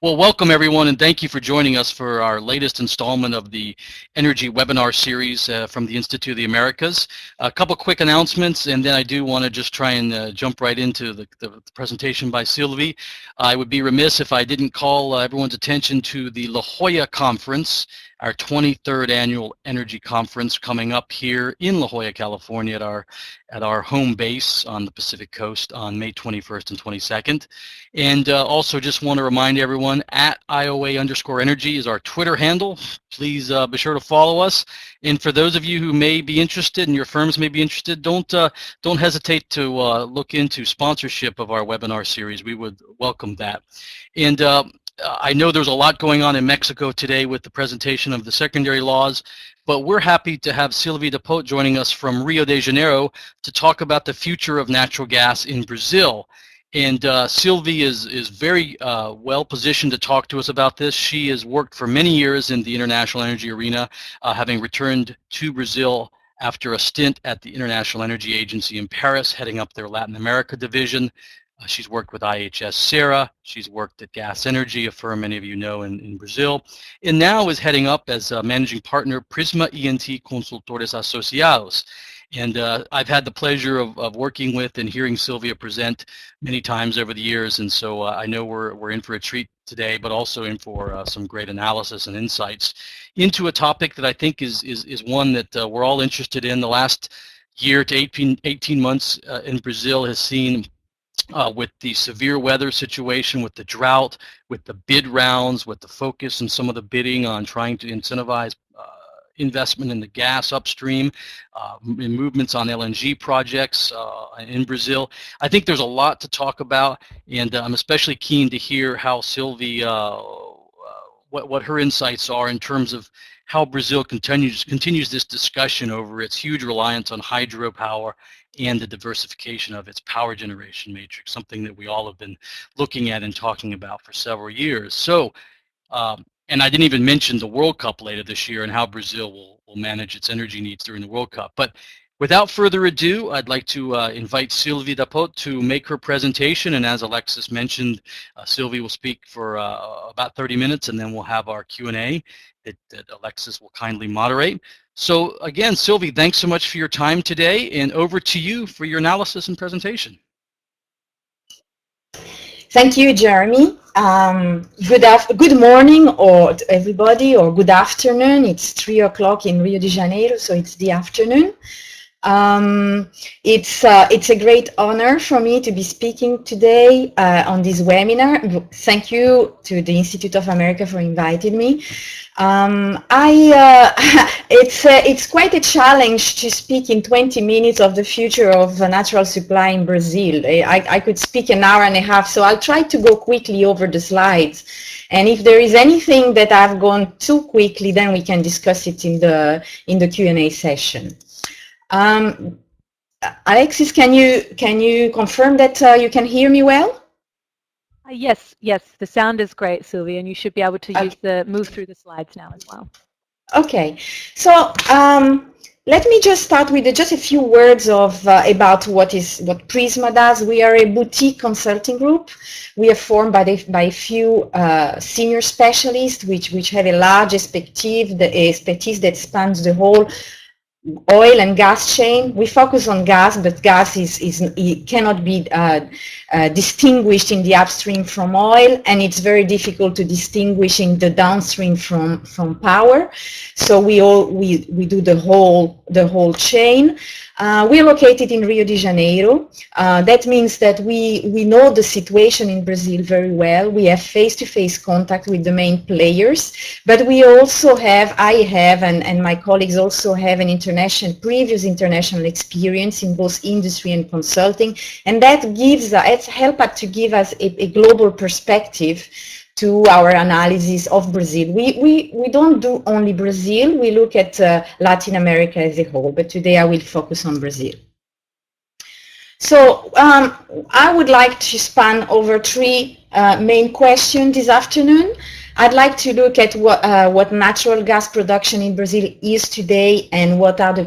Well, welcome everyone, and thank you for joining us for our latest installment of the Energy Webinar Series from the Institute of the Americas. A couple quick announcements, and then I do want to just try and jump right into the presentation by Sylvie. I would be remiss if I didn't call everyone's attention to the La Jolla Conference, our 23rd annual energy conference coming up here in La Jolla, California at our home base on the Pacific Coast on May 21st and 22nd. And also just want to remind everyone, at @IOA_energy is our Twitter handle. Please be sure to follow us. And for those of you who may be interested and your firms may be interested, don't hesitate to look into sponsorship of our webinar series. We would welcome that. And I know there's a lot going on in Mexico today with the presentation of the secondary laws, but we're happy to have Sylvie Dapot joining us from Rio de Janeiro to talk about the future of natural gas in Brazil. And Sylvie is very well positioned to talk to us about this. She has worked for many years in the international energy arena, having returned to Brazil after a stint at the International Energy Agency in Paris, heading up their Latin America division. She's worked with IHS Serra. She's worked at Gas Energy, a firm many of you know in Brazil, and now is heading up as a managing partner Prisma E&T Consultores Asociados. And I've had the pleasure of working with and hearing Sylvia present many times over the years, and so I know we're in for a treat today, but also in for some great analysis and insights into a topic that I think is one that we're all interested in. The last year to 18 months in Brazil has seen with the severe weather situation, with the drought, with the bid rounds, with the focus and some of the bidding on trying to incentivize investment in the gas upstream, movements on LNG projects in Brazil. I think there's a lot to talk about, and I'm especially keen to hear how Sylvie, what her insights are in terms of how Brazil continues this discussion over its huge reliance on hydropower and the diversification of its power generation matrix, something that we all have been looking at and talking about for several years. So, and I didn't even mention the World Cup later this year and how Brazil will manage its energy needs during the World Cup. But without further ado, I'd like to invite Sylvie Dapot to make her presentation. And as Alexis mentioned, Sylvie will speak for about 30 minutes, and then we'll have our Q&A that Alexis will kindly moderate. So again, Sylvie, thanks so much for your time today, and over to you for your analysis and presentation. Thank you, Jeremy. Good morning or to everybody, or good afternoon. It's 3 o'clock in Rio de Janeiro, so it's the afternoon. It's a great honor for me to be speaking today on this webinar. Thank you to the Institute of America for inviting me. It's quite a challenge to speak in 20 minutes of the future of natural supply in Brazil. I could speak an hour and a half, so I'll try to go quickly over the slides. And if there is anything that I've gone too quickly, then we can discuss it in the Q&A session. Alexis, can you confirm that you can hear me well? Yes, the sound is great, Sylvia, and you should be able to move through the slides now as well. Okay, so let me just start with just a few words of about what Prisma does. We are a boutique consulting group. We are formed by a few senior specialists, which have a large expertise that spans the whole oil and gas chain. We focus on gas, but gas cannot be distinguished in the upstream from oil, and it's very difficult to distinguish in the downstream from power. So we do the whole chain. We're located in Rio de Janeiro. That means that we know the situation in Brazil very well. We have face-to-face contact with the main players, but we also have, and my colleagues also have previous international experience in both industry and consulting, and that helps us to give us a global perspective to our analysis of Brazil. We don't do only Brazil, we look at Latin America as a whole, but today I will focus on Brazil. So I would like to span over three main questions this afternoon. I'd like to look at what natural gas production in Brazil is today and what are the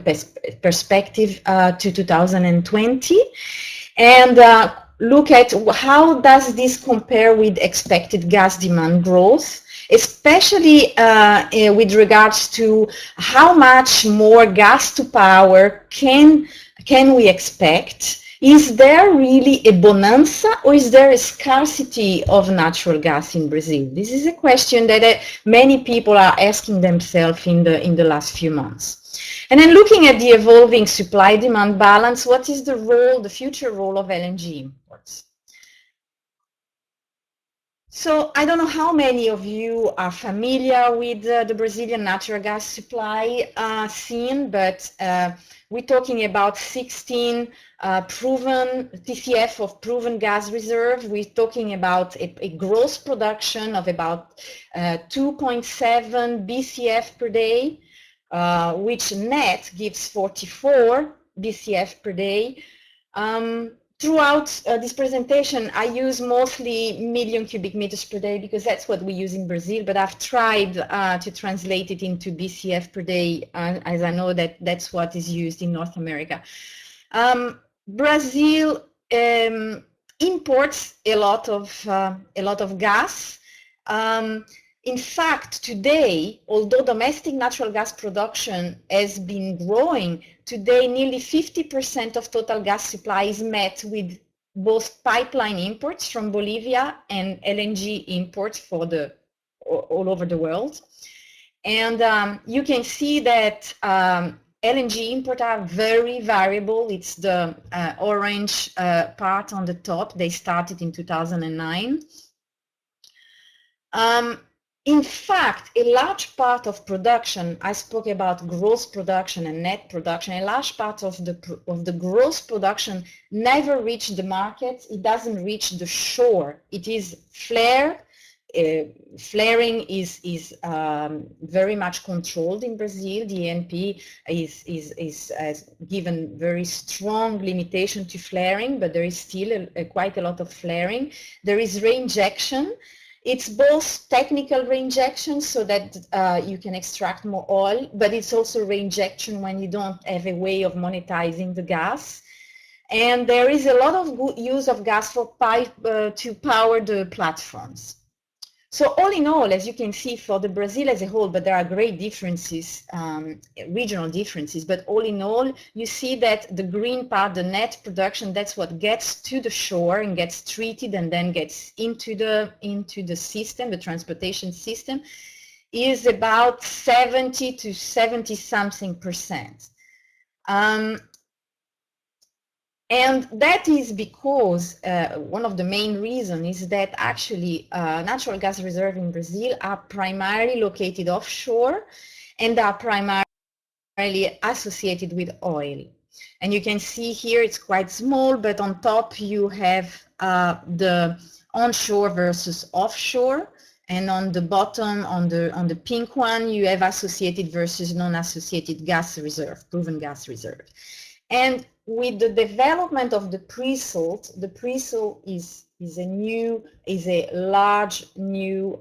perspectives to 2020. And look at how does this compare with expected gas demand growth, especially with regards to how much more gas to power can we expect. Is there really a bonanza, or is there a scarcity of natural gas in Brazil? This is a question that many people are asking themselves in the last few months. And then looking at the evolving supply-demand balance, what is the role, the future role of LNG imports? So I don't know how many of you are familiar with the Brazilian natural gas supply scene, but we're talking about 16 proven TCF of proven gas reserve. We're talking about a gross production of about 2.7 BCF per day, which net gives 44 BCF per day. Throughout this presentation, I use mostly million cubic meters per day because that's what we use in Brazil, but I've tried to translate it into BCF per day, as I know that that's what is used in North America. Brazil imports a lot of gas. In fact, today, although domestic natural gas production has been growing, today nearly 50% of total gas supply is met with both pipeline imports from Bolivia and LNG imports for all over the world. And you can see that LNG imports are very variable. It's the orange part on the top. They started in 2009. In fact, a large part of production, I spoke about gross production and net production, a large part of the gross production never reached the market. It doesn't reach the shore. It is flared. Flaring is very much controlled in Brazil. The ANP has given very strong limitation to flaring, but there is still quite a lot of flaring. There is reinjection. It's both technical reinjection so that you can extract more oil, but it's also reinjection when you don't have a way of monetizing the gas. And there is a lot of good use of gas for to power the platforms. So all in all, as you can see for the Brazil as a whole, but there are great differences, regional differences, but all in all, you see that the green part, the net production, that's what gets to the shore and gets treated and then gets into the system, the transportation system, is about 70 to 70 something percent. And that is because one of the main reasons is that actually natural gas reserves in Brazil are primarily located offshore and are primarily associated with oil. And you can see here it's quite small, but on top you have the onshore versus offshore. And on the bottom, on the pink one, you have associated versus non-associated gas reserve, proven gas reserve. And with the development of the Presalt, the Presalt is a large new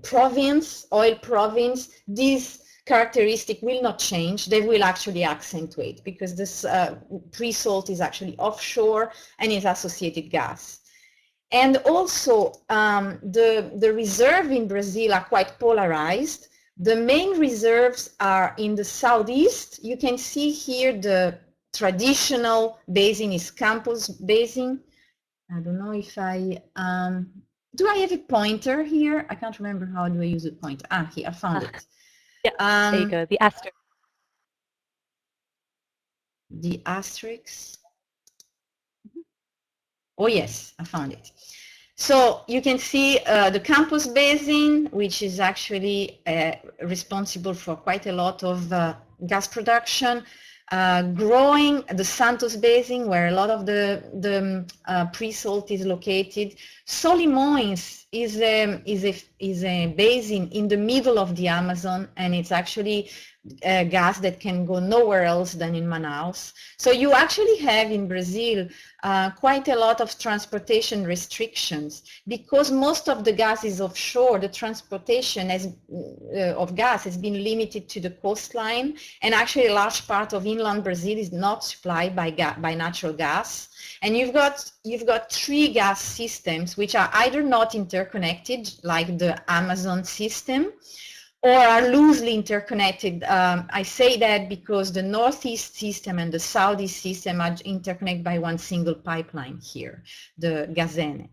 province, oil province. This characteristic will not change. They will actually accentuate because this Presalt is actually offshore and is associated gas. And also the reserve in Brazil are quite polarized. The main reserves are in the southeast. You can see here the traditional basin is Campos Basin. I don't know if I, do I have a pointer here? I can't remember how do I use a pointer. Ah, here, I found it. Yeah, there you go, the asterisk. The asterisk. Oh yes, I found it. So you can see the Campos Basin, which is actually responsible for quite a lot of gas production, growing the Santos Basin, where a lot of the Presalt is located. Solimões is a basin in the middle of the Amazon, and it's actually gas that can go nowhere else than in Manaus. So you actually have in Brazil quite a lot of transportation restrictions because most of the gas is offshore. The transportation of gas has been limited to the coastline, and actually a large part of inland Brazil is not supplied by natural gas. And you've got three gas systems which are either not interconnected, like the Amazon system, or are loosely interconnected. I say that because the northeast system and the southeast system are interconnected by one single pipeline here, the Gazene.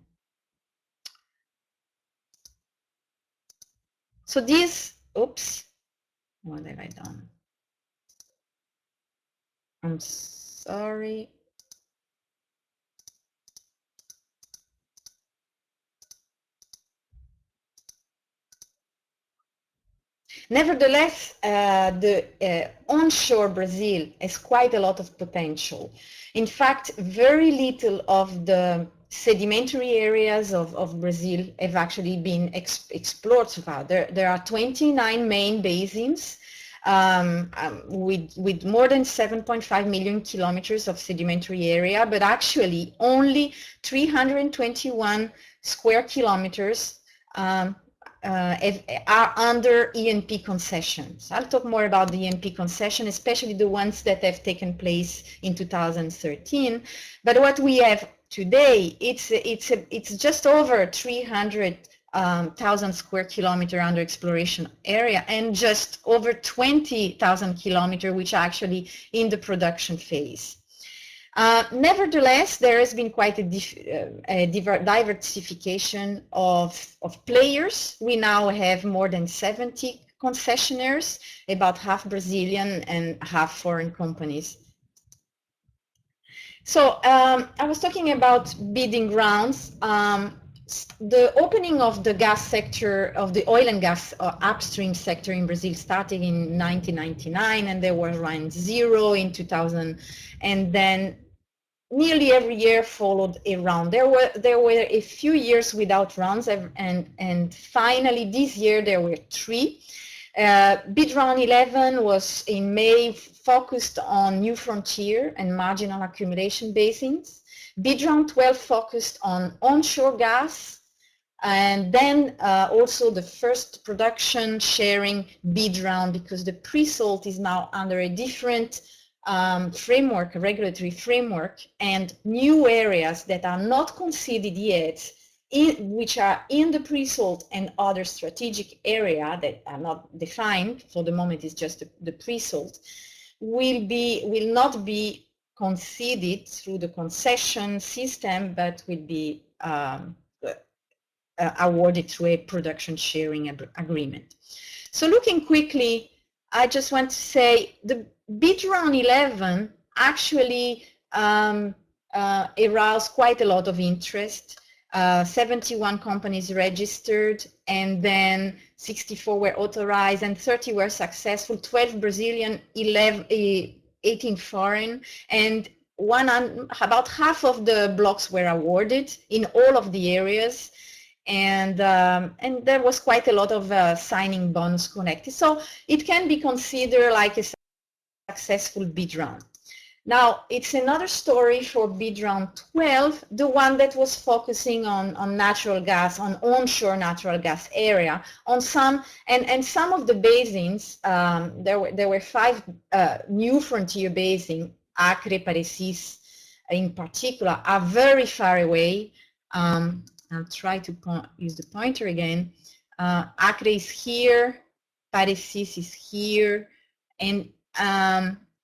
So this, oops, what have I done? I'm sorry. Nevertheless, the onshore Brazil has quite a lot of potential. In fact, very little of the sedimentary areas of Brazil have actually been explored so far. There are 29 main basins with more than 7.5 million kilometers of sedimentary area, but actually only 321 square kilometers are under E&P concessions. I'll talk more about the E&P concession, especially the ones that have taken place in 2013. But what we have today, it's just over 300,000 square kilometer under exploration area, and just over 20,000 kilometer which are actually in the production phase. Nevertheless, there has been quite a diversification of players. We now have more than 70 concessionaires, about half Brazilian and half foreign companies. So I was talking about bidding grounds. The opening of the gas sector, of the oil and gas upstream sector in Brazil started in 1999, and there were around 0 in 2000, and then nearly every year followed a round. There were a few years without rounds, and finally this year there were 3. Bid round 11 was in May, focused on new frontier and marginal accumulation basins. Bid round 12 focused on onshore gas, and then also the first production sharing bid round, because the Presalt is now under a different framework, a regulatory framework, and new areas that are not considered yet, which are in the Presalt and other strategic area that are not defined for the moment, is just the Presalt, will not be conceded through the concession system, but will be awarded through a production sharing agreement. So looking quickly, I just want to say the bid round 11 actually aroused quite a lot of interest. 71 companies registered, and then 64 were authorized, and 30 were successful, 12 Brazilian, 18 foreign, and about half of the blocks were awarded in all of the areas. And there was quite a lot of signing bonds connected. So it can be considered like a successful bid round. Now, it's another story for bid round 12, the one that was focusing on natural gas, on onshore natural gas area, on some, and some of the basins, there were 5 new frontier basins, Acre, Parecis in particular, are very far away. I'll try to use the pointer again. Acre is here, Parecis is here, and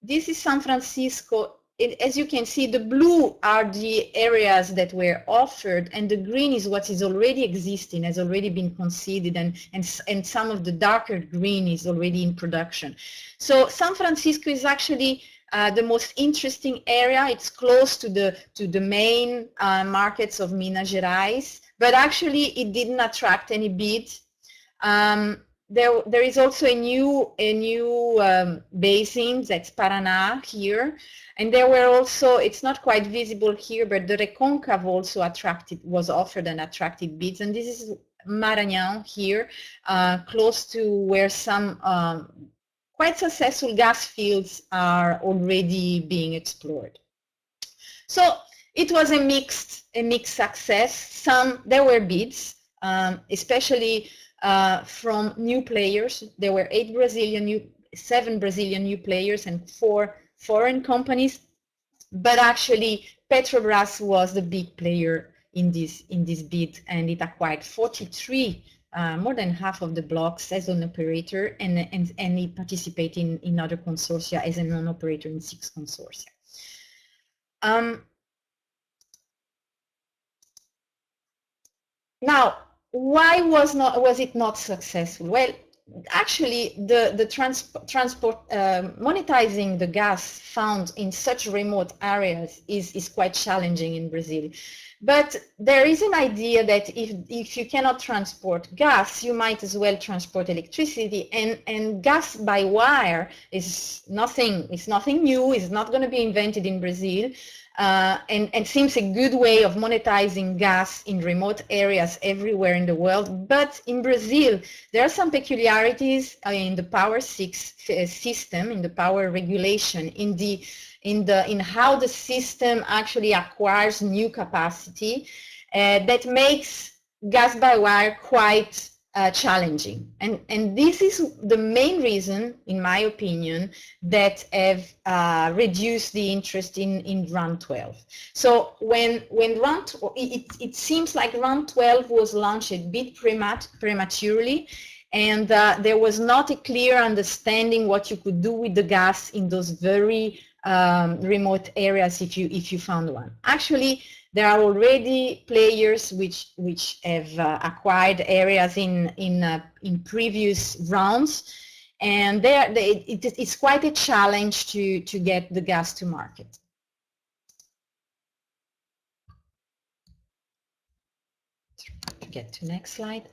this is San Francisco. As you can see, the blue are the areas that were offered, and the green is what is already existing, has already been conceded, and some of the darker green is already in production. So San Francisco is actually the most interesting area. It's close to the main markets of Minas Gerais, but actually it didn't attract any bid. there is also a new basin, that's Paraná here, and there were also, it's not quite visible here, but the Recôncavo also was offered an attractive bids, and this is Maranhão here, close to where some quite successful gas fields are already being explored. So it was a mixed success. There were bids, especially from new players. There were 7 Brazilian new players and 4 foreign companies, but actually Petrobras was the big player in this bid, and it acquired 43, more than half of the blocks as an operator, and it participated in other consortia as a non-operator in 6 consortia. Now, why was it not successful? Well, actually, the transport monetizing the gas found in such remote areas is quite challenging in Brazil. But there is an idea that if you cannot transport gas, you might as well transport electricity, and gas by wire is nothing new. It's not going to be invented in Brazil. And seems a good way of monetizing gas in remote areas everywhere in the world. But in Brazil, there are some peculiarities in the power system, in the power regulation, in how the system actually acquires new capacity that makes gas by wire quite challenging, and this is the main reason, in my opinion, that have reduced the interest in Round 12. So when it seems like Round 12 was launched a bit prematurely, and there was not a clear understanding what you could do with the gas in those very remote areas if you found one. Actually, there are already players which have acquired areas in previous rounds, and it's quite a challenge to get the gas to market. Get to next slide.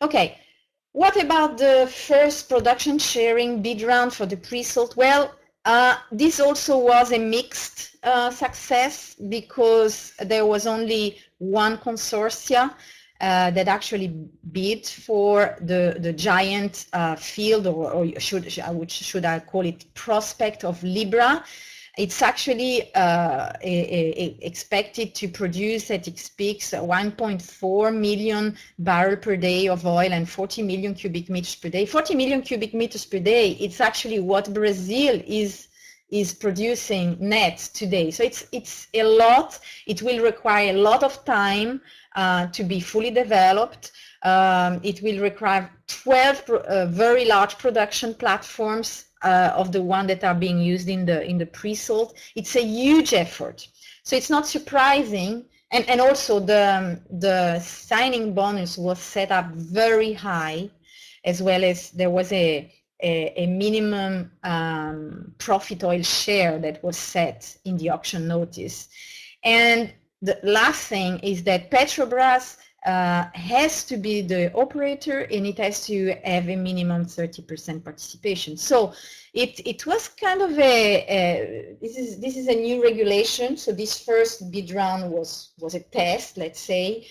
Okay, what about the first production sharing bid round for the Presalt? Well, this also was a mixed success, because there was only one consortia that actually bid for the giant field, or should I call it prospect of Libra. It's actually expected to produce at its peaks 1.4 million barrel per day of oil and 40 million cubic meters per day. 40 million cubic meters per day, it's actually what Brazil is producing net today. So it's a lot. It will require a lot of time to be fully developed. It will require 12 very large production platforms of the one that are being used in the Presalt. It's a huge effort. So it's not surprising, and also the signing bonus was set up very high, as well as there was a minimum profit oil share that was set in the auction notice. And the last thing is that Petrobras has to be the operator, and it has to have a minimum 30% participation. So it was kind of this is a new regulation. So this first bid round was a test, let's say.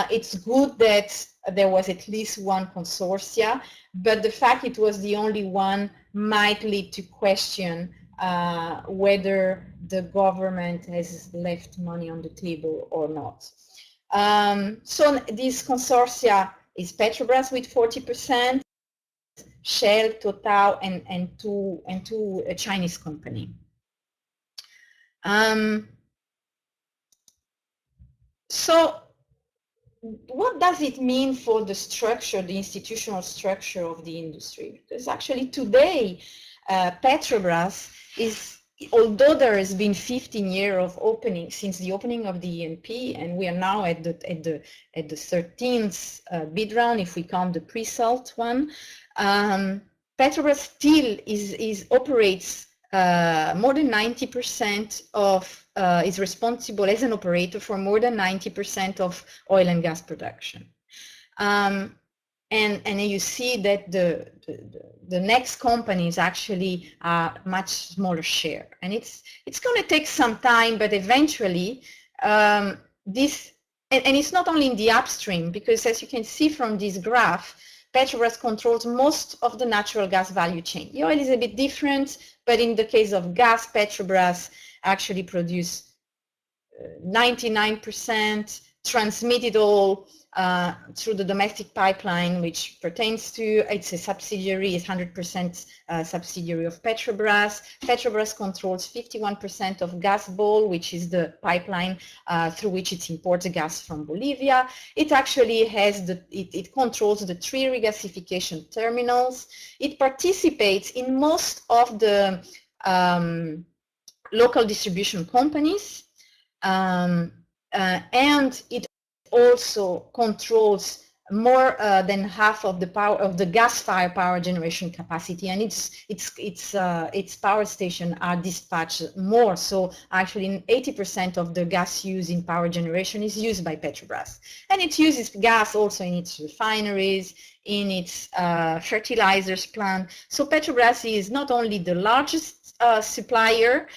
It's good that there was at least one consortia, but the fact it was the only one might lead to question whether the government has left money on the table or not. So this consortia is Petrobras with 40%, Shell, Total, and two a Chinese company. So what does it mean for the structure, the institutional structure of the industry? Because actually today, Petrobras is, although there has been 15 years of opening since the opening of the E&P, and we are now at the 13th bid round, if we count the Presalt one, Petrobras still operates more than 90% of is responsible as an operator for more than 90% of oil and gas production. And you see that the next company is actually a much smaller share. And it's going to take some time, but eventually this, and it's not only in the upstream, because as you can see from this graph, Petrobras controls most of the natural gas value chain. The oil is a bit different, but in the case of gas, Petrobras actually produce 99%, transmit it all through the domestic pipeline, which pertains to, it's a subsidiary, it's 100% subsidiary of Petrobras. Petrobras controls 51% of Gasbol, which is the pipeline through which it imports gas from Bolivia. It actually has it controls the 3 regasification terminals. It participates in most of the local distribution companies, and it also controls more than half of the power of the gas-fired power generation capacity, and its power stations are dispatched more. So actually 80% of the gas used in power generation is used by Petrobras, and it uses gas also in its refineries, in its fertilizers plant. So Petrobras is not only the largest supplier,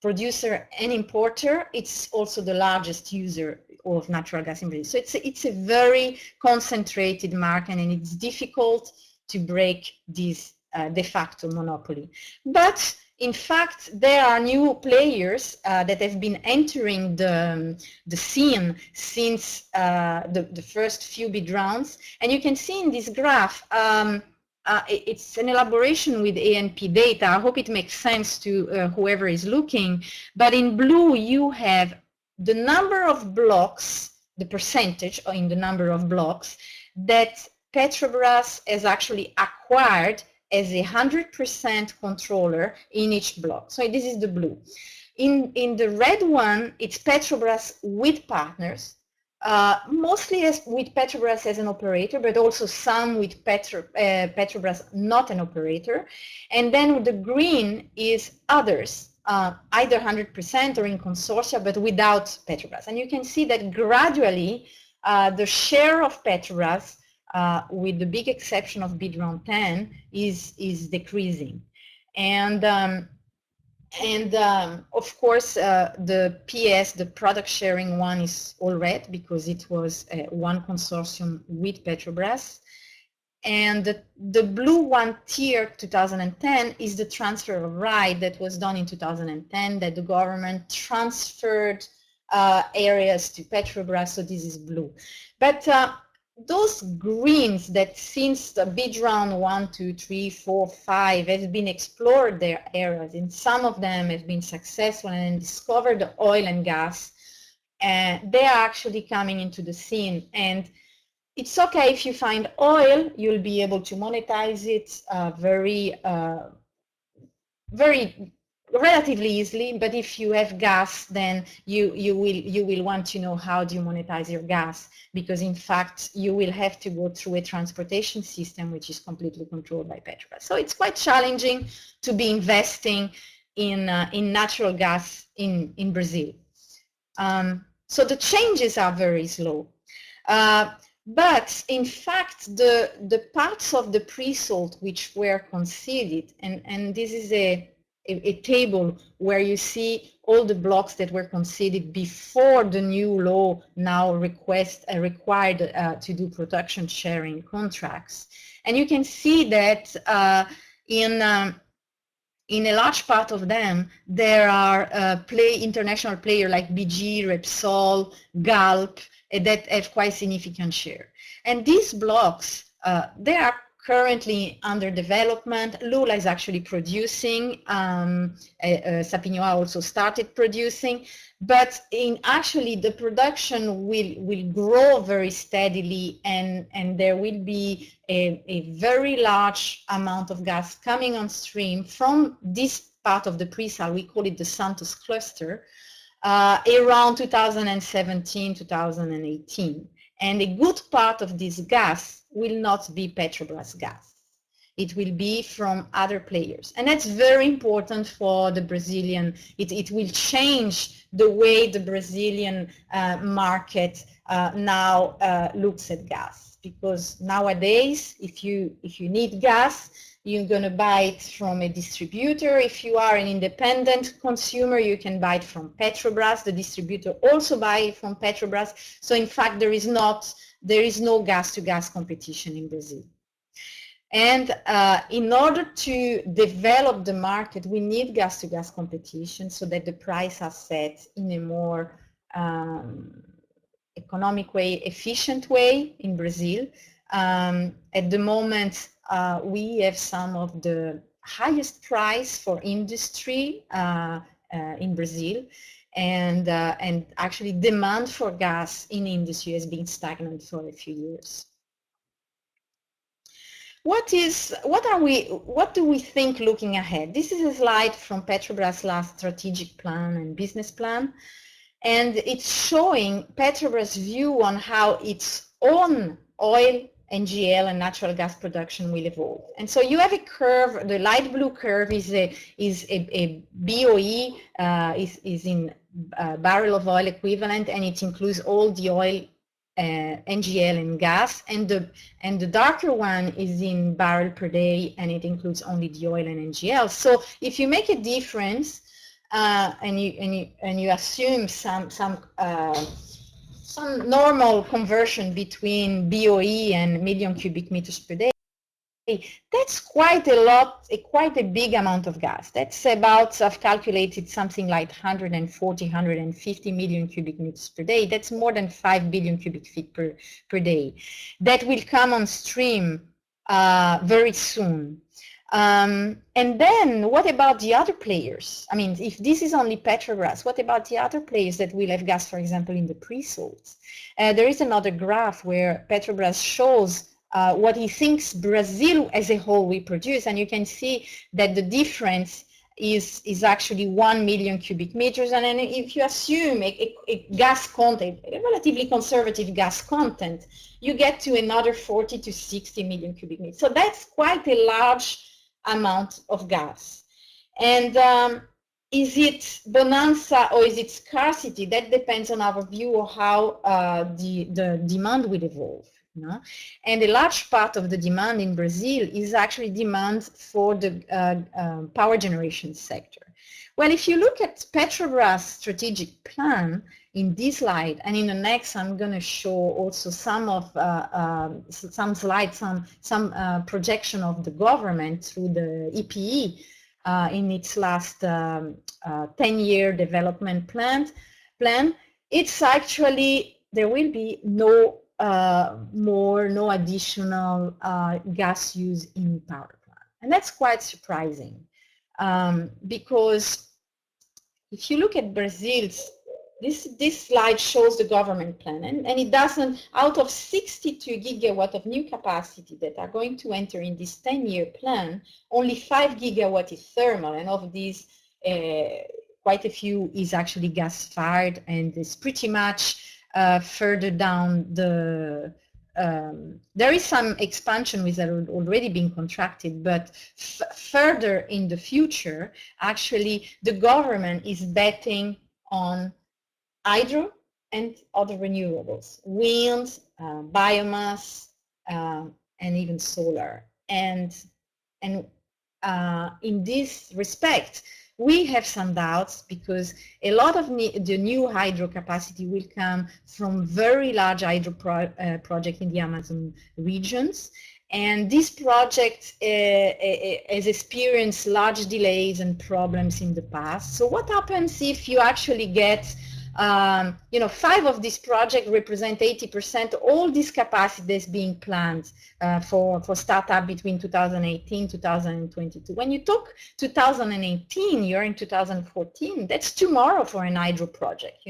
producer and importer, it's also the largest user of natural gas in Brazil. So it's a very concentrated market, and it's difficult to break this de facto monopoly. But in fact, there are new players that have been entering the scene since the first few bid rounds. And you can see in this graph, it's an elaboration with ANP data. I hope it makes sense to whoever is looking. But in blue, you have the number of blocks, the percentage in the number of blocks that Petrobras has actually acquired as a 100% controller in each block. So this is the blue. In the red one, it's Petrobras with partners. Mostly with Petrobras as an operator, but also some with Petrobras not an operator. And then the green is others, either 100% or in consortia, but without Petrobras. And you can see that gradually the share of Petrobras, with the big exception of bid round 10, is decreasing. And of course, the PS, the product sharing one, is all red because it was one consortium with Petrobras. And the blue one, tier 2010, is the transfer of right that was done in 2010, that the government transferred areas to Petrobras, so this is blue. But those greens that since the bid round 1, 2, 3, 4, 5 has been explored their areas, and some of them have been successful and discovered the oil and gas, and they are actually coming into the scene. And it's okay if you find oil, you'll be able to monetize it very relatively easily. But if you have gas, then you will want to know how do you monetize your gas, because in fact you will have to go through a transportation system which is completely controlled by Petrobras. So it's quite challenging to be investing in natural gas in Brazil. So the changes are very slow. But in fact, the parts of the Presalt which were conceded, and this is a table where you see all the blocks that were conceded before the new law now required to do production sharing contracts. And you can see that in a large part of them, there are international players like BG, Repsol, Galp, that have quite significant share. And these blocks, they are currently under development. Lula is actually producing. Sapinhoá also started producing. But actually, the production will grow very steadily, and there will be a very large amount of gas coming on stream from this part of the pre-salt. We call it the Santos cluster, around 2017, 2018. And a good part of this gas will not be Petrobras gas. It will be from other players. And that's very important for the Brazilian. It will change the way the Brazilian market now looks at gas. Because nowadays, if you need gas, you're going to buy it from a distributor. If you are an independent consumer, you can buy it from Petrobras. The distributor also buy it from Petrobras. So in fact, there is no gas-to-gas competition in Brazil. And in order to develop the market, we need gas-to-gas competition so that the prices are set in a more economic way, efficient way in Brazil. At the moment, we have some of the highest price for industry in Brazil, and actually demand for gas in industry has been stagnant for a few years. What do we think looking ahead? This is a slide from Petrobras' last strategic plan and business plan, and it's showing Petrobras' view on how its own oil, NGL, and natural gas production will evolve. And so you have a curve. The light blue curve is a BOE, is in barrel of oil equivalent, and it includes all the oil, NGL and gas, and the darker one is in barrel per day, and it includes only the oil and NGL. So if you make a difference and you assume some normal conversion between BOE and million cubic meters per day, that's quite a big amount of gas. That's about, I've calculated something like 140, 150 million cubic meters per day. That's more than 5 billion cubic feet per day. That will come on stream very soon. And then what about the other players? I mean, if this is only Petrobras, what about the other players that will have gas, for example, in the pre-salt? There is another graph where Petrobras shows what he thinks Brazil as a whole will produce, and you can see that the difference is actually 1 million cubic meters. And then if you assume a gas content, a relatively conservative gas content, you get to another 40 to 60 million cubic meters. So that's quite a large amount of gas. And is it bonanza or is it scarcity? That depends on our view of how the demand will evolve. No? And a large part of the demand in Brazil is actually demand for the power generation sector. Well, if you look at Petrobras' strategic plan in this slide, and in the next I'm going to show also some slides, some projection of the government through the EPE in its last 10-year development plan. It's actually, there will be no additional gas use in power plant. And that's quite surprising because if you look at Brazil's, this slide shows the government plan, and it doesn't, out of 62 gigawatt of new capacity that are going to enter in this 10-year plan, only 5 gigawatt is thermal, and of these, quite a few is actually gas-fired, and is pretty much further down the, there is some expansion which are already being contracted, but further in the future, actually, the government is betting on hydro and other renewables, wind, biomass, and even solar. And in this respect, we have some doubts because a lot of the new hydro capacity will come from very large hydro projects in the Amazon regions. And this project has experienced large delays and problems in the past. So what happens if you actually get 5 of these projects represent 80%, all this capacity is being planned for startup between 2018 2022. When you talk 2018, you're in 2014, that's tomorrow for an hydro project,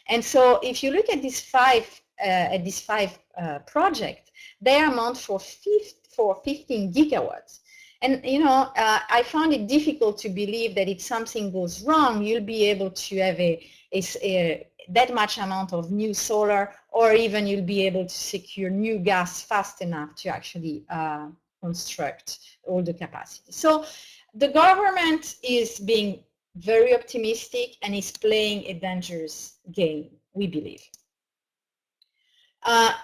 And so if you look at these five projects, they amount for 15 gigawatts. And, I found it difficult to believe that if something goes wrong, you'll be able to have that much amount of new solar, or even you'll be able to secure new gas fast enough to actually construct all the capacity. So the government is being very optimistic and is playing a dangerous game, we believe.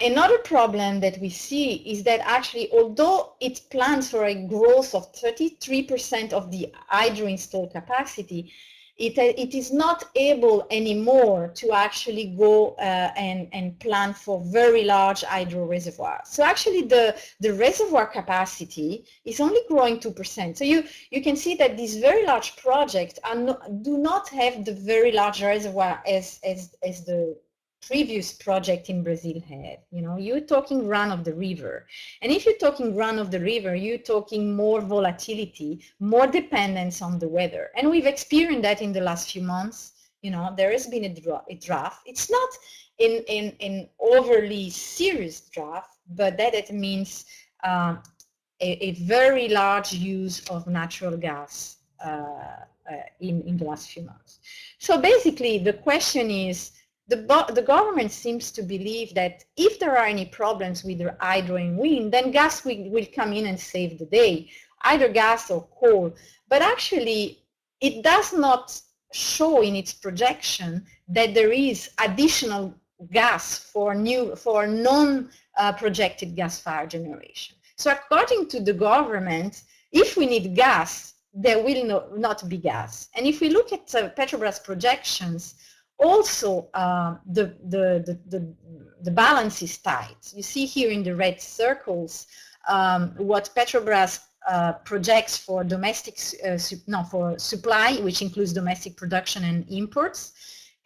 Another problem that we see is that actually, although it plans for a growth of 33% of the hydro installed capacity, it is not able anymore to actually go and plan for very large hydro reservoirs. So actually the reservoir capacity is only growing 2%. So you can see that these very large projects do not have the very large reservoir as the previous project in Brazil had. You're talking run of the river. And if you're talking run of the river, you're talking more volatility, more dependence on the weather. And we've experienced that in the last few months. There has been a draft. It's not an overly serious draft, but that it means a very large use of natural gas in the last few months. So basically, the question is, the government seems to believe that if there are any problems with the hydro and wind, then gas will come in and save the day, either gas or coal. But actually, it does not show in its projection that there is additional gas for non-projected gas-fired generation. So according to the government, if we need gas, there will not be gas. And if we look at Petrobras projections, also, the balance is tight. You see here in the red circles what Petrobras projects for domestic for supply, which includes domestic production and imports,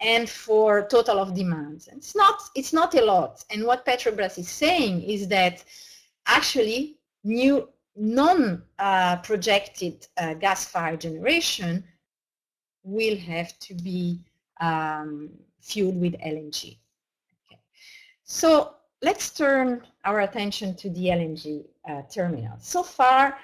and for total of demand. It's not a lot. And what Petrobras is saying is that actually new non-projected gas-fired generation will have to be fueled with LNG. Okay. So let's turn our attention to the LNG terminal. So far,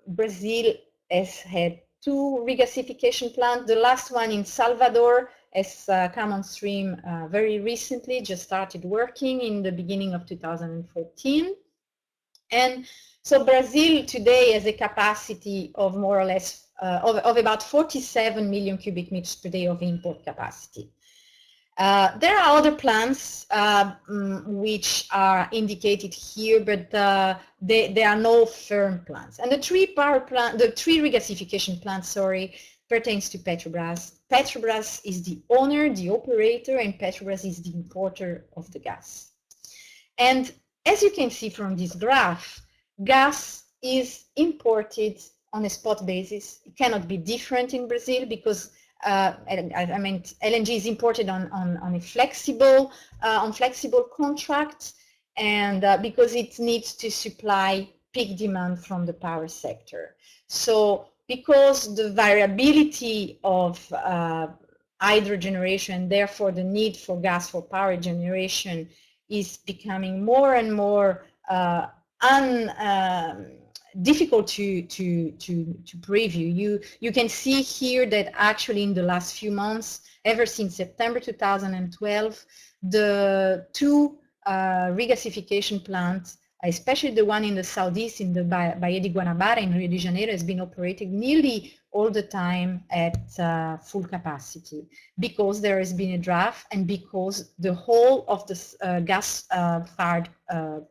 Brazil has had 2 regasification plants. The last one in Salvador has come on stream very recently, just started working in the beginning of 2014. And so Brazil today has a capacity of more or less of about 47 million cubic meters per day of import capacity. There are other plants which are indicated here, but there are no firm plants. And the 3 regasification plants, pertains to Petrobras. Petrobras is the owner, the operator, and Petrobras is the importer of the gas. And as you can see from this graph, gas is imported on a spot basis. It cannot be different in Brazil because LNG is imported on flexible contracts, and because it needs to supply peak demand from the power sector. So because the variability of hydro generation, therefore the need for gas for power generation, is becoming more and more difficult to preview. You can see here that actually in the last few months, ever since September 2012, the 2 regasification plants, especially the one in the southeast in the Baía de Guanabara in Rio de Janeiro, has been operating nearly all the time at full capacity, because there has been a draft and because the whole of the gas-fired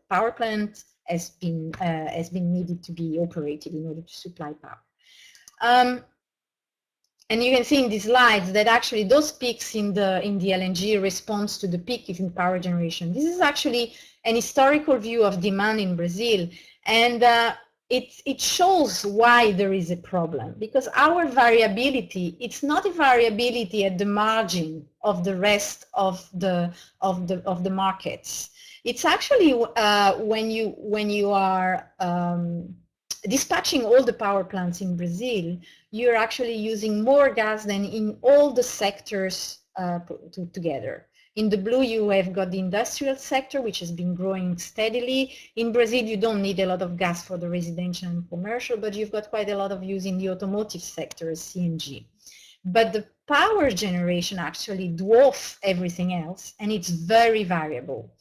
power plant has been needed to be operated in order to supply power. And you can see in these slides that actually those peaks in the LNG responds to the peak in power generation. This is actually an historical view of demand in Brazil, and it shows why there is a problem, because our variability, it's not a variability at the margin of the rest of the markets. It's actually when you are dispatching all the power plants in Brazil, you're actually using more gas than in all the sectors together. In the blue, you have got the industrial sector, which has been growing steadily. In Brazil, you don't need a lot of gas for the residential and commercial, but you've got quite a lot of use in the automotive sector as CNG. But the power generation actually dwarfs everything else, and it's very variable.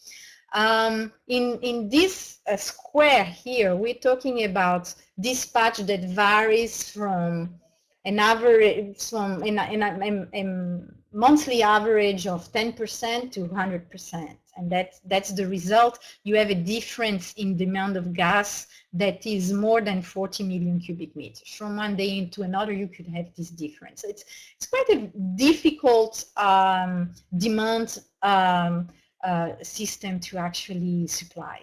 In this square here, we're talking about dispatch that varies from an average, from a monthly average of 10% to 100%. And that's the result. You have a difference in demand of gas that is more than 40 million cubic meters. From one day into another, you could have this difference. So it's quite a difficult demand system to actually supply.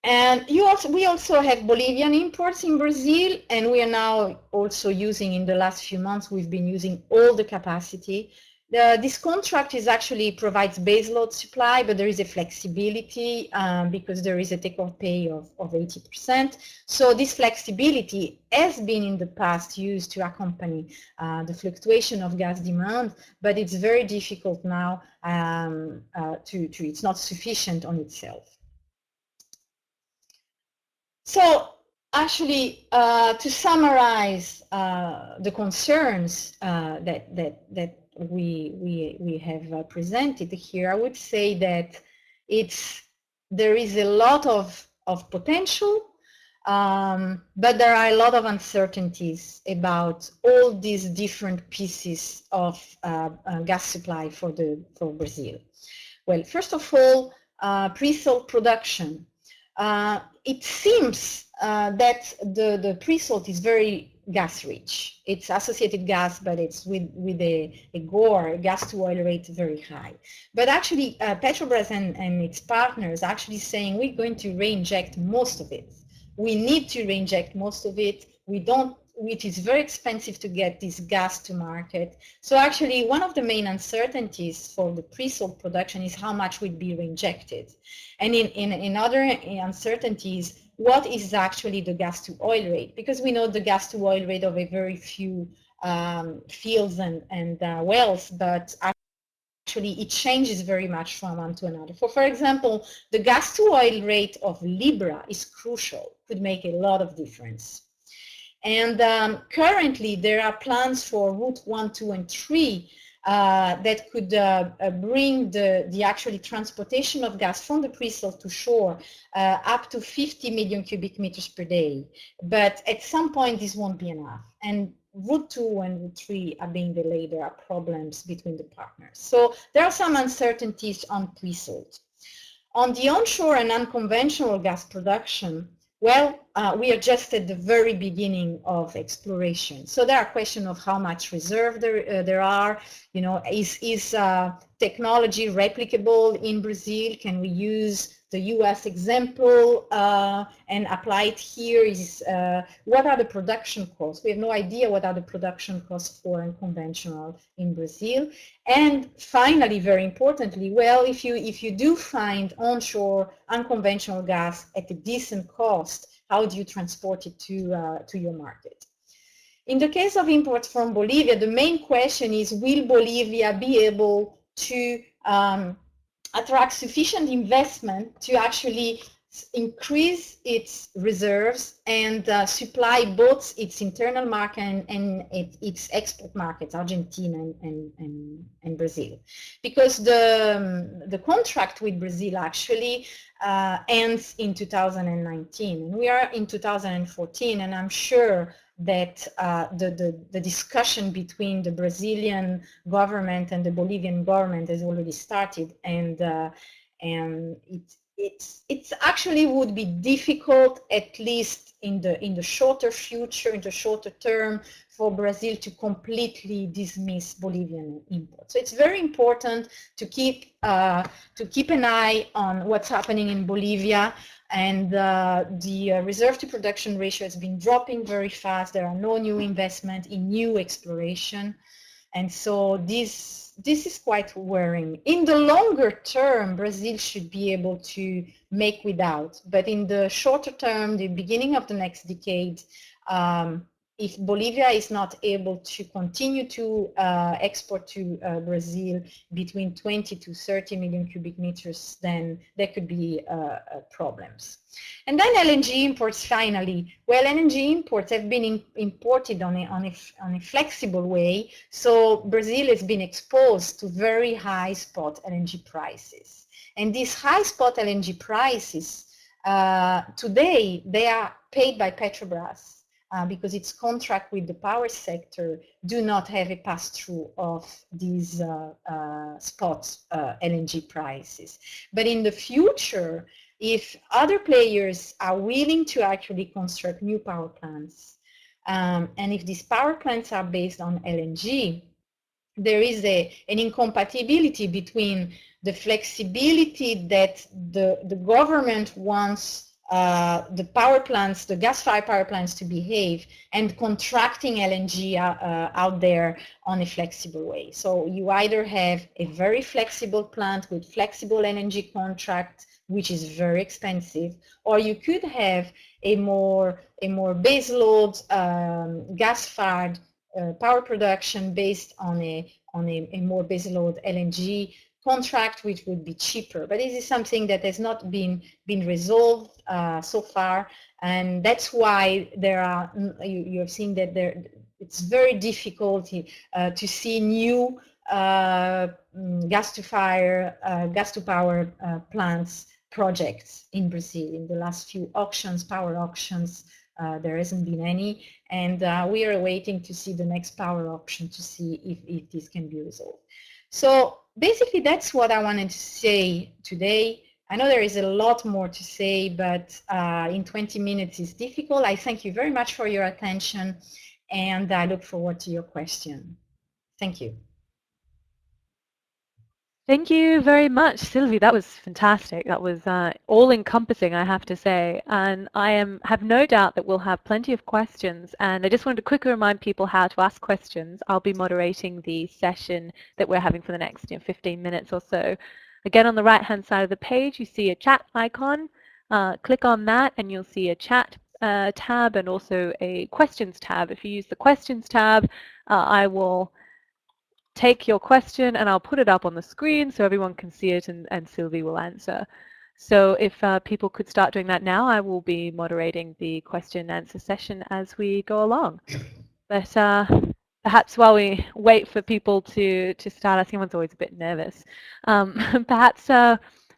And we also have Bolivian imports in Brazil, and we are now also using, in the last few months, we've been using all the capacity. This contract actually provides baseload supply, but there is a flexibility because there is a take-or-pay of 80%. So this flexibility has been in the past used to accompany the fluctuation of gas demand, but it's very difficult now it's not sufficient on itself. So actually, to summarize the concerns that we have presented here, I would say that there is a lot of potential, but there are a lot of uncertainties about all these different pieces of gas supply for Brazil. Well, first of all, pre-salt production. It seems that the pre-salt is very gas rich. It's associated gas, but it's with a GOR, gas to oil rate, very high. But actually, Petrobras and its partners are actually saying we're going to reinject most of it. We need to reinject most of it. It is very expensive to get this gas to market. So actually, one of the main uncertainties for the pre-salt production is how much would be reinjected. And in other uncertainties, what is actually the gas to oil rate? Because we know the gas to oil rate of a very few fields and wells, but actually it changes very much from one to another. For example, the gas to oil rate of Libra is crucial, could make a lot of difference. And currently there are plans for route 1, 2, and 3 that could bring the actually transportation of gas from the pre-salt to shore up to 50 million cubic meters per day. But at some point this won't be enough. And route 2 and route 3 are being delayed. There are problems between the partners. So there are some uncertainties on pre-salt. On the onshore and unconventional gas production, well, we are just at the very beginning of exploration. So there are questions of how much reserve there are. You know, is technology replicable in Brazil? Can we use the US example and apply it here? What are the production costs? We have no idea what are the production costs for unconventional in Brazil. And finally, very importantly, well, if you do find onshore unconventional gas at a decent cost, how do you transport it to your market? In the case of imports from Bolivia, the main question is, will Bolivia be able to attract sufficient investment to actually increase its reserves and supply both its internal market and its export markets, Argentina and Brazil? Because the contract with Brazil actually ends in 2019. And we are in 2014, and I'm sure that the discussion between the Brazilian government and the Bolivian government has already started, and it actually would be difficult, at least in the shorter future, in the shorter term, for Brazil to completely dismiss Bolivian imports. So it's very important to keep an eye on what's happening in Bolivia. And the reserve to production ratio has been dropping very fast. There are no new investment in new exploration. And so this is quite worrying. In the longer term, Brazil should be able to make without. But in the shorter term, the beginning of the next decade, if Bolivia is not able to continue to export to Brazil between 20 to 30 million cubic meters, then there could be problems. And then LNG imports finally. Well, LNG imports have been imported on a flexible way, so Brazil has been exposed to very high spot LNG prices. And these high spot LNG prices, today, they are paid by Petrobras because its contract with the power sector do not have a pass-through of these spot LNG prices. But in the future, if other players are willing to actually construct new power plants, and if these power plants are based on LNG, there is an incompatibility between the flexibility that the government wants the power plants, the gas-fired power plants to behave, and contracting LNG out there on a flexible way. So you either have a very flexible plant with flexible LNG contract, which is very expensive, or you could have a more baseload gas-fired power production based on a more baseload LNG contract, which would be cheaper. But this is something that has not been resolved so far, and that's why there are, you have seen that it's very difficult to see new gas to power plants projects in Brazil. In the last few auctions, power auctions, there hasn't been any, and we are waiting to see the next power auction to see if this can be resolved. So basically, that's what I wanted to say today. I know there is a lot more to say, but in 20 minutes is difficult. I thank you very much for your attention, and I look forward to your question. Thank you. Thank you very much, Sylvie. That was fantastic. That was all-encompassing, I have to say. And I have no doubt that we'll have plenty of questions. And I just wanted to quickly remind people how to ask questions. I'll be moderating the session that we're having for the next 15 minutes or so. Again, on the right-hand side of the page, you see a chat icon. Click on that, and you'll see a chat tab and also a questions tab. If you use the questions tab, I will take your question and I'll put it up on the screen so everyone can see it, and Sylvie will answer. So if people could start doing that now, I will be moderating the question and answer session as we go along. But perhaps while we wait for people to start asking, everyone's always a bit nervous, perhaps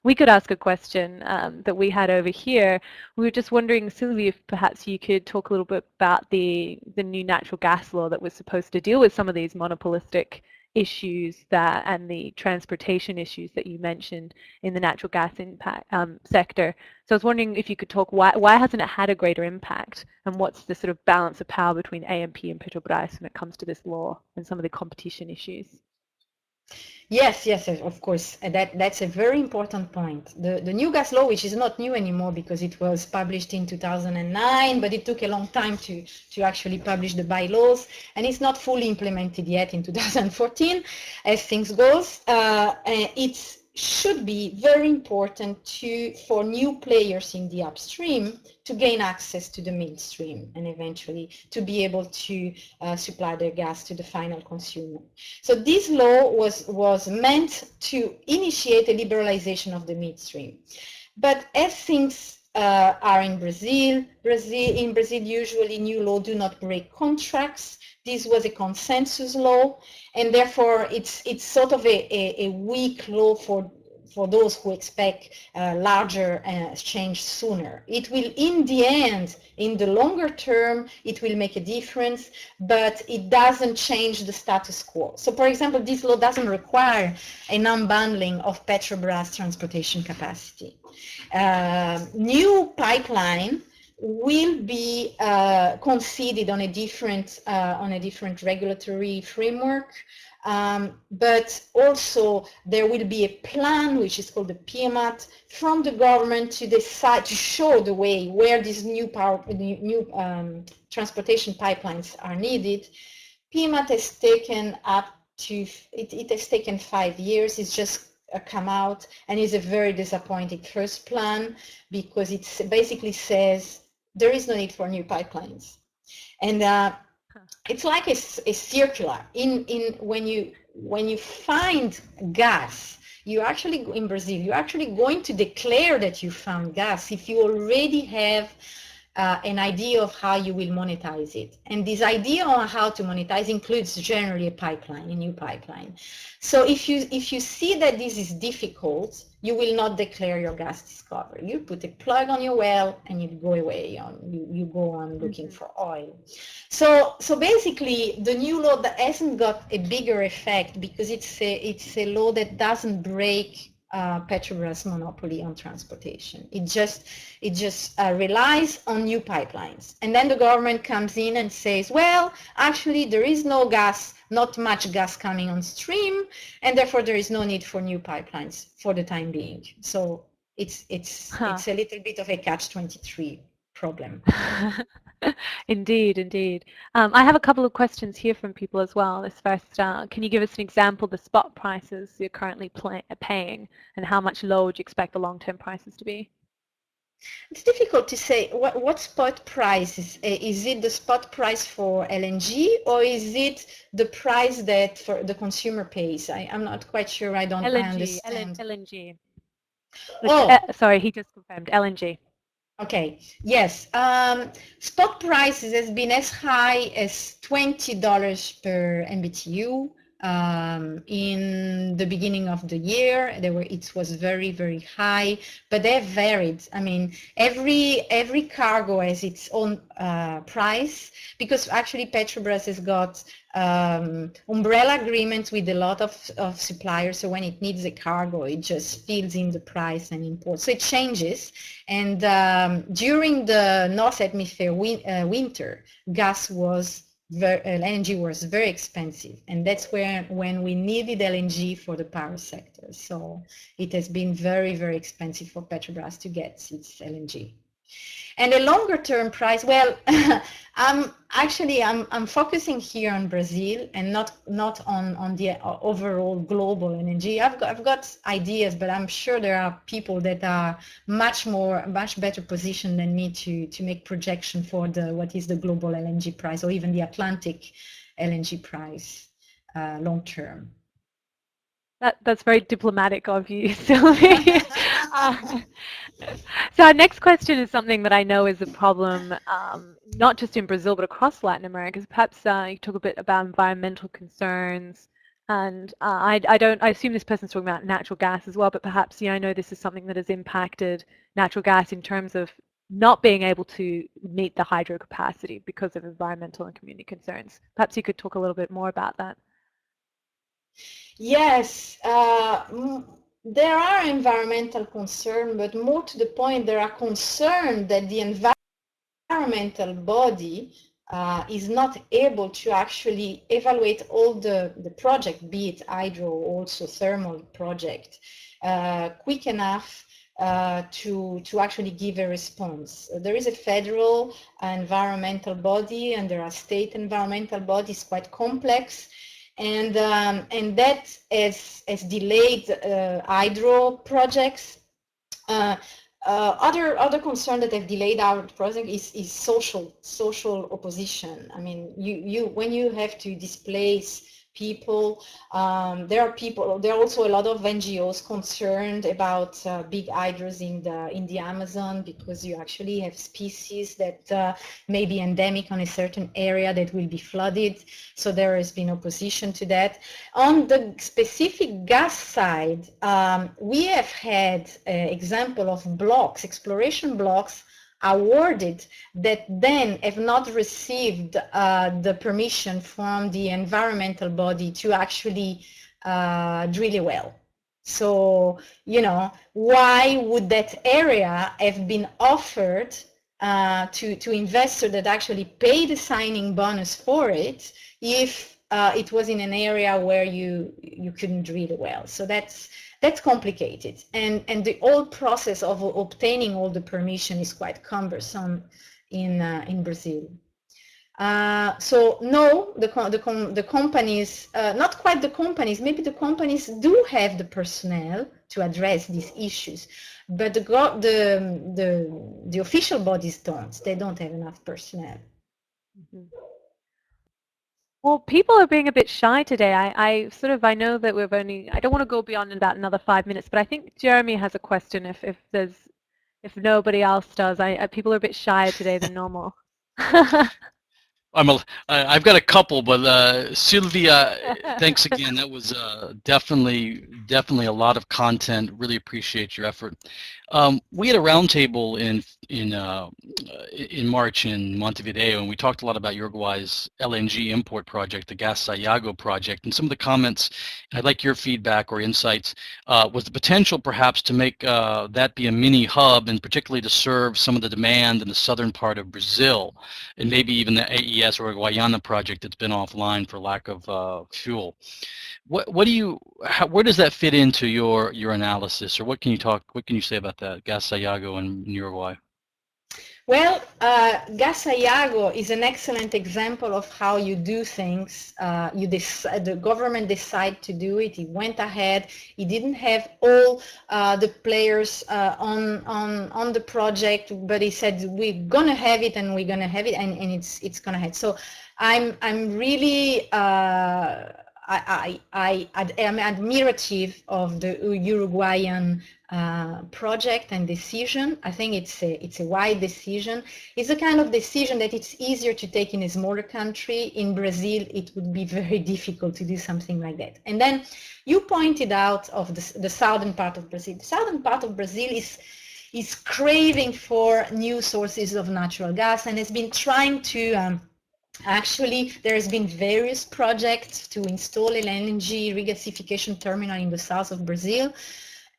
we could ask a question that we had over here. We were just wondering, Sylvie, if perhaps you could talk a little bit about the new natural gas law that was supposed to deal with some of these monopolistic issues and the transportation issues that you mentioned in the natural gas impact sector. So I was wondering if you could talk, why hasn't it had a greater impact, and what's the sort of balance of power between AMP and Petrobras when it comes to this law and some of the competition issues? Yes, of course. That's a very important point. The new gas law, which is not new anymore because it was published in 2009, but it took a long time to actually publish the bylaws, and it's not fully implemented yet in 2014 as things goes. It should be very important for new players in the upstream to gain access to the midstream and eventually to be able to supply their gas to the final consumer. So this law was meant to initiate a liberalization of the midstream. But as things are in Brazil usually new law do not break contracts. This was a consensus law, and therefore it's sort of a weak law for those who expect larger change sooner. It will, in the end, in the longer term, it will make a difference, but it doesn't change the status quo. So, for example, this law doesn't require an unbundling of Petrobras transportation capacity. New pipeline will be conceded on a different regulatory framework. But also there will be a plan which is called the PMAT from the government to decide to show the way where these new transportation pipelines are needed. PMAT has taken it has taken 5 years. It's just come out and is a very disappointing first plan because it basically says there is no need for new pipelines, and it's like a circular. When you find gas, you actually, in Brazil, you're actually going to declare that you found gas if you already have an idea of how you will monetize it. And this idea on how to monetize includes generally a pipeline, a new pipeline. So if you see that this is difficult, you will not declare your gas discovery. You put a plug on your well and you go away. You go on looking for oil. So basically, the new law that hasn't got a bigger effect because it's a law that doesn't break Petrobras' monopoly on transportation. It just relies on new pipelines. And then the government comes in and says, well, actually, there is no gas, not much gas coming on stream, and therefore there is no need for new pipelines for the time being. So it's a little bit of a catch-23 problem. Indeed, indeed. I have a couple of questions here from people as well. This first, can you give us an example of the spot prices you're currently paying, and how much lower would you expect the long-term prices to be? It's difficult to say what spot price is. Is it the spot price for LNG, or is it the price that for the consumer pays? I'm not quite sure. I understand. LNG. Oh, sorry, he just confirmed LNG. Okay, yes. Spot prices has been as high as $20 per MBTU in the beginning of the year. It was very, very high, but they varied. I mean, every cargo has its own price, because actually Petrobras has got umbrella agreements with a lot of suppliers. So when it needs a cargo, it just fills in the price and imports. So it changes. And during the North Hemisphere winter, LNG was very expensive, and that's when we needed LNG for the power sector. So it has been very, very expensive for Petrobras to get its LNG. And a longer term price, well, I'm focusing here on Brazil and not on the overall global energy. I've got ideas, but I'm sure there are people that are much better positioned than me to make projection for what is the global LNG price, or even the Atlantic LNG price long term. That's very diplomatic of you, Sylvie. So our next question is something that I know is a problem, not just in Brazil, but across Latin America. Perhaps you talk a bit about environmental concerns. And I assume this person's talking about natural gas as well, but perhaps, I know this is something that has impacted natural gas in terms of not being able to meet the hydro capacity because of environmental and community concerns. Perhaps you could talk a little bit more about that. Yes, there are environmental concerns, but more to the point, there are concerns that the environmental body is not able to actually evaluate all the project, be it hydro or also thermal project, quick enough to actually give a response. There is a federal environmental body, and there are state environmental bodies, quite complex. And that has delayed hydro projects. Other concern that have delayed our project is social opposition. I mean, when you have to displace people, there are also a lot of NGOs concerned about big hydros in the Amazon, because you actually have species that may be endemic on a certain area that will be flooded. So there has been opposition to that. On the specific gas side, we have had an example of exploration blocks awarded that then have not received the permission from the environmental body to actually drill a well. So, why would that area have been offered to investors that actually paid a signing bonus for it if it was in an area where you couldn't drill a well? So that's complicated, and the whole process of obtaining all the permission is quite cumbersome in Brazil. So no, the companies, not quite the companies, maybe the companies do have the personnel to address these issues, but the official bodies don't. They don't have enough personnel. Mm-hmm. Well, people are being a bit shy today. I know that I don't want to go beyond about another 5 minutes, but I think Jeremy has a question if there's if nobody else does. People are a bit shyer today than normal. I've got a couple, but Sylvia, thanks again. That was definitely a lot of content. Really appreciate your effort. We had a roundtable in March in Montevideo, and we talked a lot about Uruguay's LNG import project, the Gas Sayago project, and some of the comments. I'd like your feedback or insights. Was the potential perhaps to make that be a mini hub, and particularly to serve some of the demand in the southern part of Brazil, and maybe even the AES or Guayana project that's been offline for lack of fuel. What do you? Where does that fit into your analysis, or what can you say about that Gas Sayago in Uruguay? Well, Gas Sayago is an excellent example of how you do things. The government decided to do it. It went ahead. It didn't have all the players on the project, but he said we're gonna have it, and we're gonna have it, and it's gonna happen. So I'm really I am admirative of the Uruguayan project and decision. I think it's a wide decision. It's a kind of decision that it's easier to take in a smaller country. In Brazil, it would be very difficult to do something like that. And then you pointed out of the southern part of Brazil. The southern part of Brazil is craving for new sources of natural gas and has been trying to actually, there has been various projects to install an LNG regasification terminal in the south of Brazil,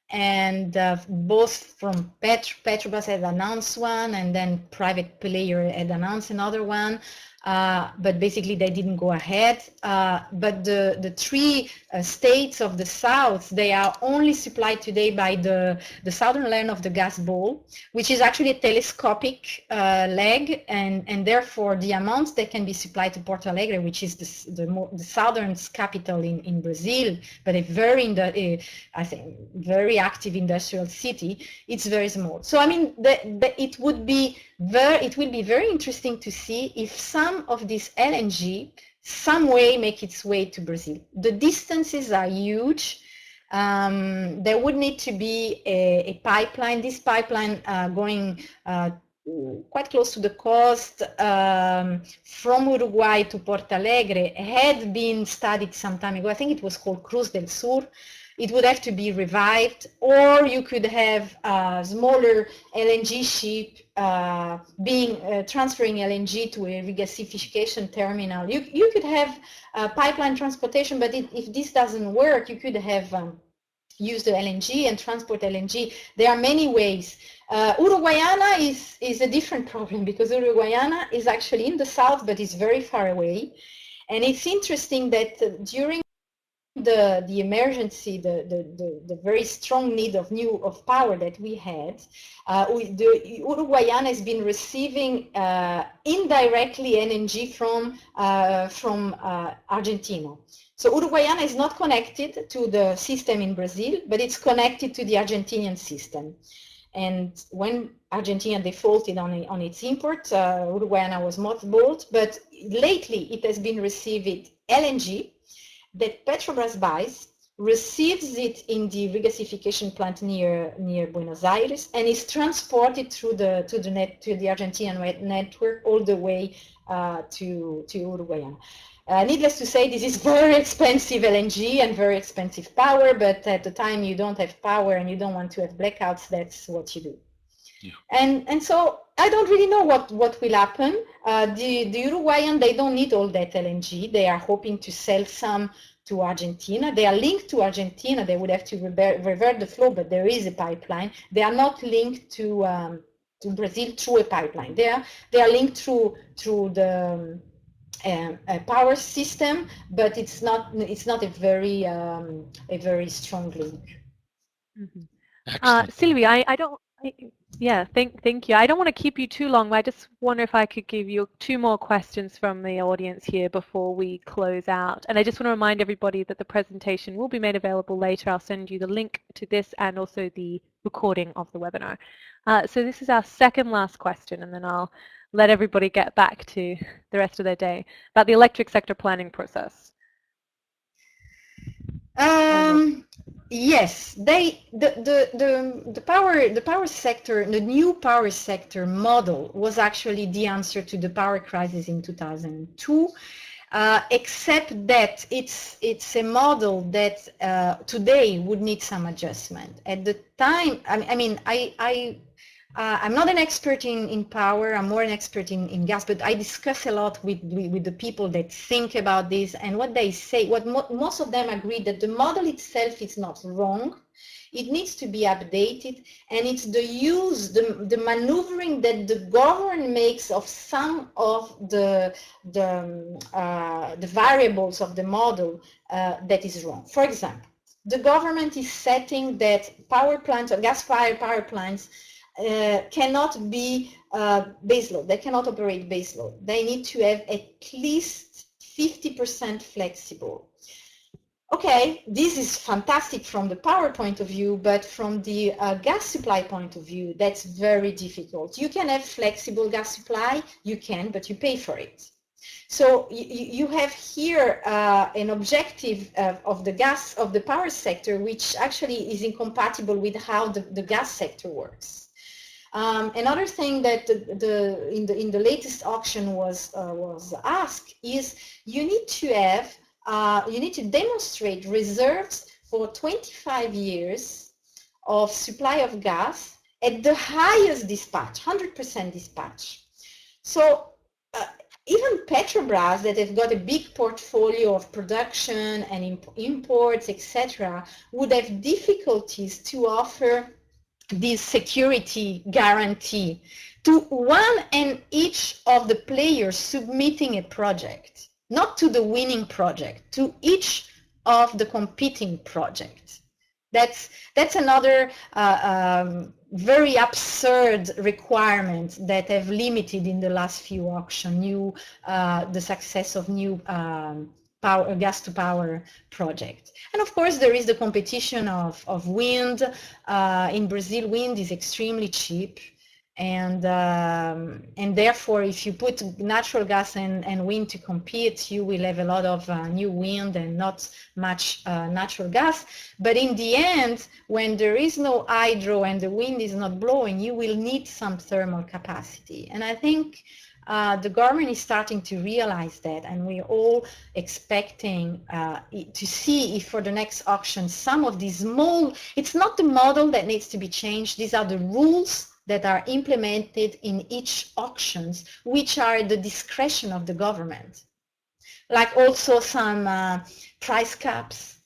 and both from Petrobras had announced one, and then private player had announced another one, but basically they didn't go ahead. But the three states of the south, they are only supplied today by the southern line of the gas bowl, which is actually a telescopic leg, and therefore the amounts that can be supplied to Porto Alegre, which is the southern capital in Brazil, but a very I think very active industrial city, it's very small. So I mean, it will be very interesting to see if some of this LNG some way make its way to Brazil. The distances are huge. There would need to be a pipeline. This pipeline going quite close to the coast from Uruguay to Porto Alegre had been studied some time ago. I think it was called Cruz del Sur. It would have to be revived, or you could have a smaller LNG ship transferring LNG to a regasification terminal. You could have pipeline transportation, but if this doesn't work, you could have use the LNG and transport LNG. There are many ways. Uruguayana is a different problem, because Uruguayana is actually in the south, but is very far away. And it's interesting that during the emergency, the very strong need of power that we had, the Uruguayana has been receiving indirectly LNG from Argentina. So Uruguayana is not connected to the system in Brazil, but it's connected to the Argentinian system. And when Argentina defaulted on its import, Uruguayana was mothballed, but lately it has been receiving LNG that Petrobras buys, receives it in the regasification plant near Buenos Aires, and is transported through the Argentinian network all the way to Uruguayana. Needless to say, this is very expensive LNG and very expensive power, but at the time you don't have power and you don't want to have blackouts, that's what you do. Yeah. And so I don't really know what will happen. The Uruguayan, they don't need all that LNG. They are hoping to sell some to Argentina. They are linked to Argentina. They would have to revert the flow, but there is a pipeline. They are not linked to Brazil through a pipeline. They are linked through the power system, but it's not a very strong link. Mm-hmm. Sylvia, yeah, thank you. I don't want to keep you too long, but I just wonder if I could give you 2 more questions from the audience here before we close out. And I just want to remind everybody that the presentation will be made available later. I'll send you the link to this and also the recording of the webinar. So this is our second last question, and then I'll let everybody get back to the rest of their day, about the electric sector planning process. Yes, the power sector, the new power sector model was actually the answer to the power crisis in 2002. Except that it's a model that today would need some adjustment. At the time, I'm not an expert in power. I'm more an expert in gas, but I discuss a lot with the people that think about this, and what they say, most of them agree that the model itself is not wrong. It needs to be updated, and it's the use, the maneuvering that the government makes of some of the variables of the model that is wrong. For example, the government is setting that power plants or gas-fired power plants cannot be baseload. They cannot operate baseload. They need to have at least 50% flexible. Okay, this is fantastic from the power point of view, but from the gas supply point of view, that's very difficult. You can have flexible gas supply, you can, but you pay for it. So you have here an objective of the power sector, which actually is incompatible with how the gas sector works. Another thing that in the latest auction was asked is you need to demonstrate reserves for 25 years of supply of gas at the highest dispatch, 100% dispatch. So even Petrobras, that have got a big portfolio of production and imports, etc., would have difficulties to offer this security guarantee to one and each of the players submitting a project, not to the winning project, to each of the competing projects. That's another very absurd requirement that have limited in the last few auctions the success of new gas to power project. And of course there is the competition of wind. In Brazil, wind is extremely cheap, and therefore if you put natural gas and wind to compete, you will have a lot of new wind and not much natural gas. But in the end, when there is no hydro and the wind is not blowing, you will need some thermal capacity. And I think the government is starting to realize that, and we're all expecting to see if for the next auction some of these small, it's not the model that needs to be changed, these are the rules that are implemented in each auctions, which are at the discretion of the government. Like also some price caps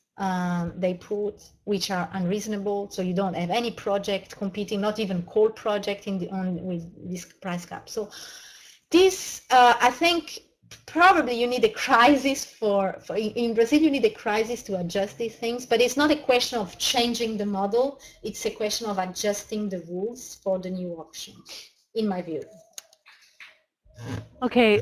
they put, which are unreasonable, so you don't have any project competing, not even coal project with this price cap. So this, I think, probably you need a crisis in Brazil, you need a crisis to adjust these things, but it's not a question of changing the model, it's a question of adjusting the rules for the new auction, in my view. Okay,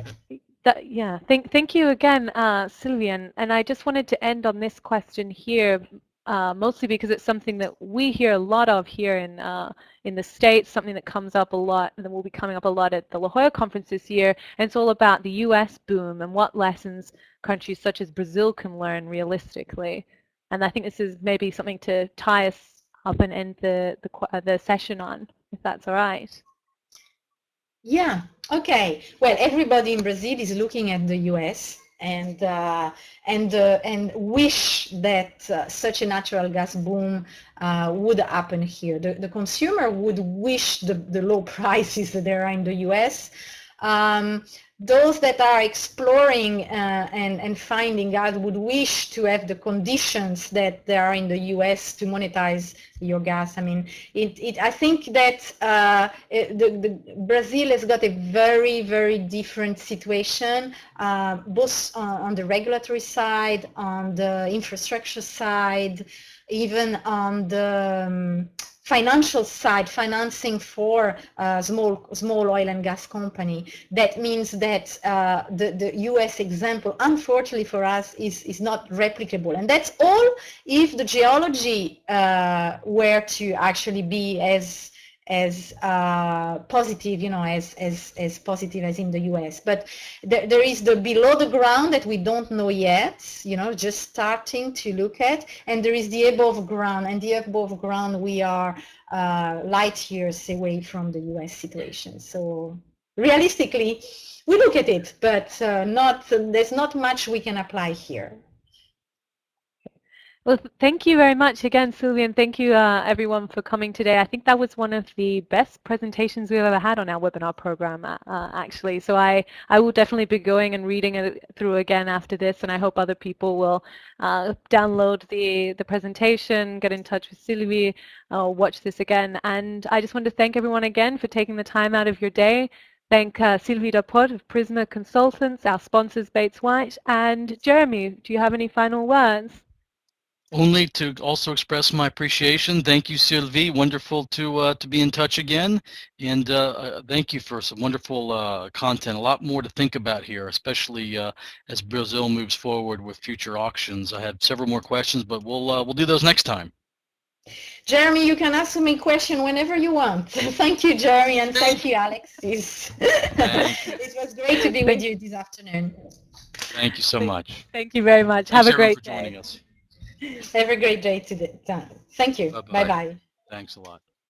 thank you again, Sylvia, and I just wanted to end on this question here, mostly because it's something that we hear a lot of here in the States, something that comes up a lot and that will be coming up a lot at the La Jolla conference this year, and it's all about the US boom and what lessons countries such as Brazil can learn realistically. And I think this is maybe something to tie us up and end the session on, if that's all right. Yeah, okay. Well, everybody in Brazil is looking at the US and wish that such a natural gas boom would happen here. The consumer would wish the low prices that there are in the US. Those that are exploring and finding out would wish to have the conditions that there are in the US to monetize your gas. I mean, I think that Brazil has got a very, very different situation, both on the regulatory side, on the infrastructure side, even on the financial side, financing for small oil and gas company. That means that the US example, unfortunately for us, is not replicable. And that's all if the geology were to actually be as as positive, you know, as positive as in the US. But there is the below the ground that we don't know yet, you know, just starting to look at, and there is the above ground. And the above ground, we are light years away from the US situation. So realistically, we look at it, but there's not much we can apply here. Well, thank you very much again, Sylvie, and thank you everyone for coming today. I think that was one of the best presentations we've ever had on our webinar program, actually. So I will definitely be going and reading it through again after this, and I hope other people will download the presentation, get in touch with Sylvie, watch this again. And I just want to thank everyone again for taking the time out of your day. Thank Sylvie Dapot of Prisma Consultants, our sponsors Bates White, and Jeremy, do you have any final words? Only to also express my appreciation. Thank you, Sylvie. Wonderful to be in touch again, and thank you for some wonderful content. A lot more to think about here, especially as Brazil moves forward with future auctions. I had several more questions, but we'll do those next time. Jeremy, you can ask me a question whenever you want. Thank you, Jeremy, and thank you, Alex. It was great to be with you this afternoon. Thank you so much. Thank you very much. Thanks, Have a great for joining us. Have a great day today. Thank you. Bye-bye. Thanks a lot.